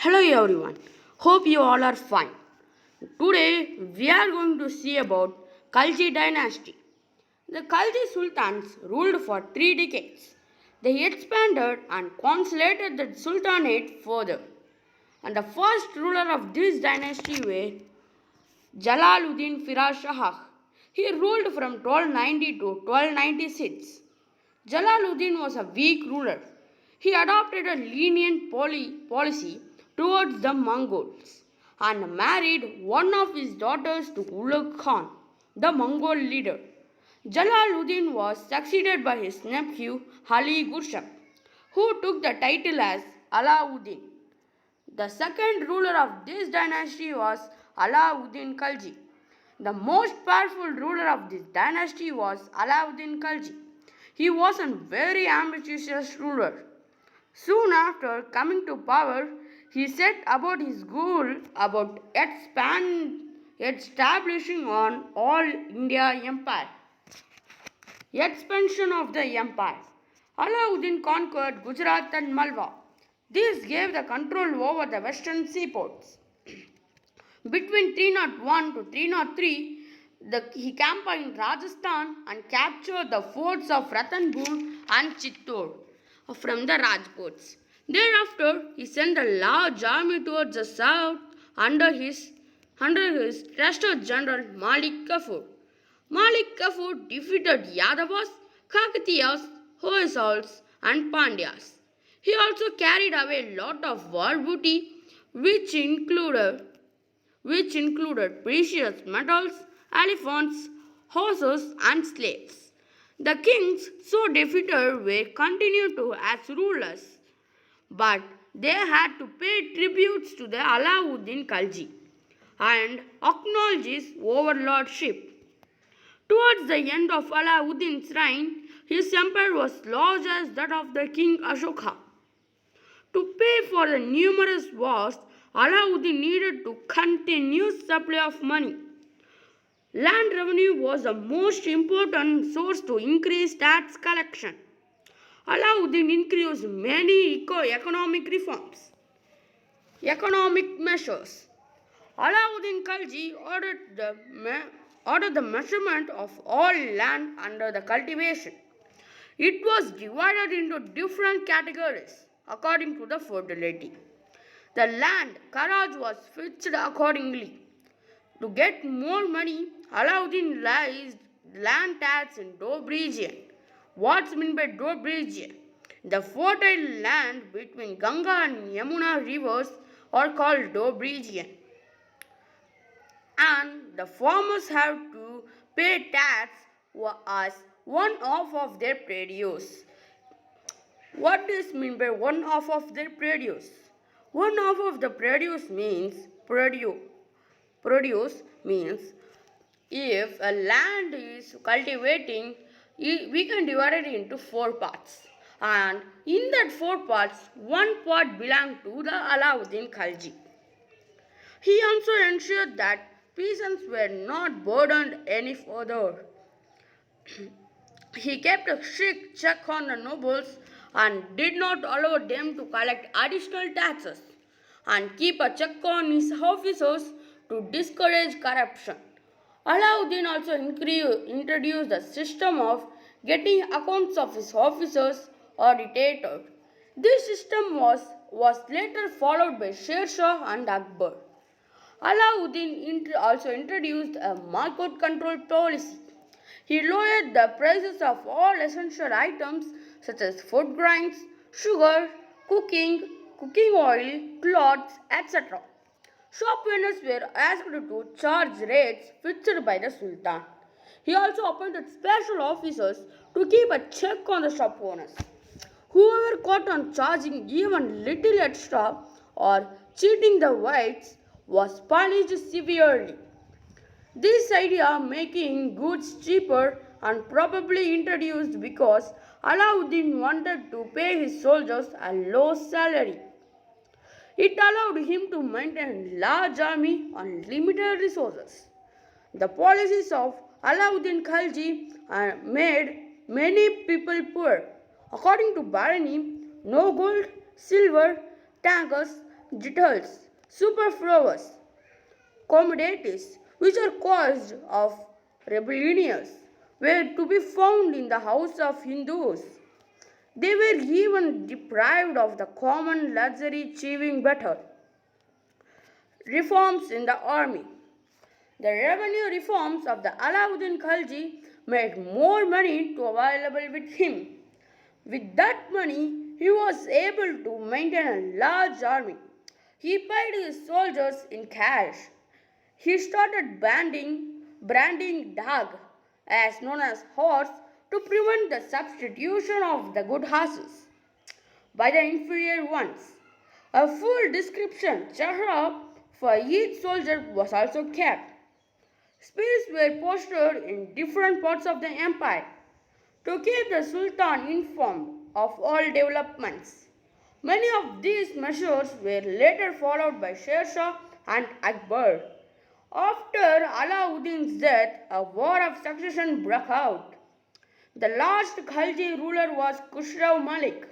Hello everyone. Hope you all are fine. Today we are going to see about Khalji dynasty. The Khalji sultans ruled for 3 decades. They expanded and consolidated the sultanate further. And the first ruler of this dynasty was Jalaluddin Firoz Shah. He ruled from 1290 to 1296. Jalaluddin was a weak ruler. He adopted a lenient policy towards the Mongols and married one of his daughters to Ulugh Khan, the Mongol leader. Jalaluddin was succeeded by his nephew Ali Gurshab, who took the title as Alauddin. The second ruler of this dynasty was Alauddin Khalji. The most powerful ruler of this dynasty was Alauddin Khalji. He was a very ambitious ruler. Soon after coming to power, he set about his goal about establishing an all India empire. Expansion of the empire. Alauddin conquered Gujarat and Malwa. This gave the control over the western seaports. Between 301 to 303, he campaigned in Rajasthan and captured the forts of Ranthambore and Chittor from the Rajputs. Thereafter, he sent a large army towards the south under his trusted general Malik Kafur. Malik Kafur defeated Yadavas, Kakatiyas, Hoysals, and Pandyas. He also carried away a lot of war booty, which included precious metals, elephants, horses, and slaves. The kings so defeated were continued to as rulers, but they had to pay tributes to the Alauddin Khalji and acknowledge his overlordship. Towards the end of Alauddin's reign, his empire was large as that of the king Ashoka. To pay for the numerous wars, Alauddin needed to continuous supply of money. Land revenue was the most important source to increase tax collection. Alauddin introduced many economic measures. Alauddin Khalji ordered the measurement of all land under the cultivation. It was divided into different categories according to the fertility. The land Karaj was fixed accordingly. To get more money, Alauddin raised land tax in Dobrizhian. What's meant by Dobrizhian? The fertile land between Ganga and Yamuna rivers are called Dobrizhian. And the farmers have to pay tax as one half of their produce. What does mean by one half of their produce? One half of the produce means if a land is cultivating, we can divide it into 4 parts. And in that 4 parts, one part belonged to the Alauddin Khalji. He also ensured that peasants were not burdened any further. He kept a strict check on the nobles and did not allow them to collect additional taxes and keep a check on his officers to discourage corruption. Alauddin also introduced the system of getting accounts of his officers audited. This system was later followed by Sher Shah and Akbar. Alauddin also introduced a market control policy. He lowered the prices of all essential items such as food grains, sugar, cooking oil, clothes, etc. Shop owners were asked to charge rates fixed by the Sultan. He also appointed special officers to keep a check on the shop owners. Whoever caught on charging even little extra or cheating the whites was punished severely. This idea making goods cheaper and probably introduced because Alauddin wanted to pay his soldiers a low salary. It allowed him to maintain large army on limited resources. The policies of Alauddin Khalji made many people poor. According to Barani, no gold, silver, tanks, Jitals, superfluous commodities which are caused of rebellions were to be found in the house of Hindus. They were even deprived of the common luxury achieving better reforms in the army. The revenue reforms of the Alauddin Khalji made more money to available with him. With that money, he was able to maintain a large army. He paid his soldiers in cash. He started branding dog, as known as horse, to prevent the substitution of the good horses by the inferior ones. A full description chahra for each soldier was also kept. Spears were posted in different parts of the empire to keep the Sultan informed of all developments. Many of these measures were later followed by Sher Shah and Akbar. After Alauddin's death, a war of succession broke out. The last Khalji ruler was Khusrau Malik.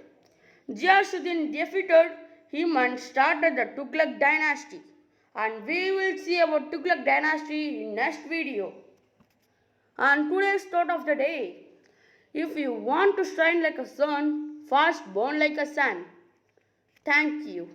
Ghiyasuddin defeated him and started the Tughlaq dynasty. And we will see about Tughlaq dynasty in next video. And today's thought of the day. If you want to shine like a sun, fast burn like a sun. Thank you.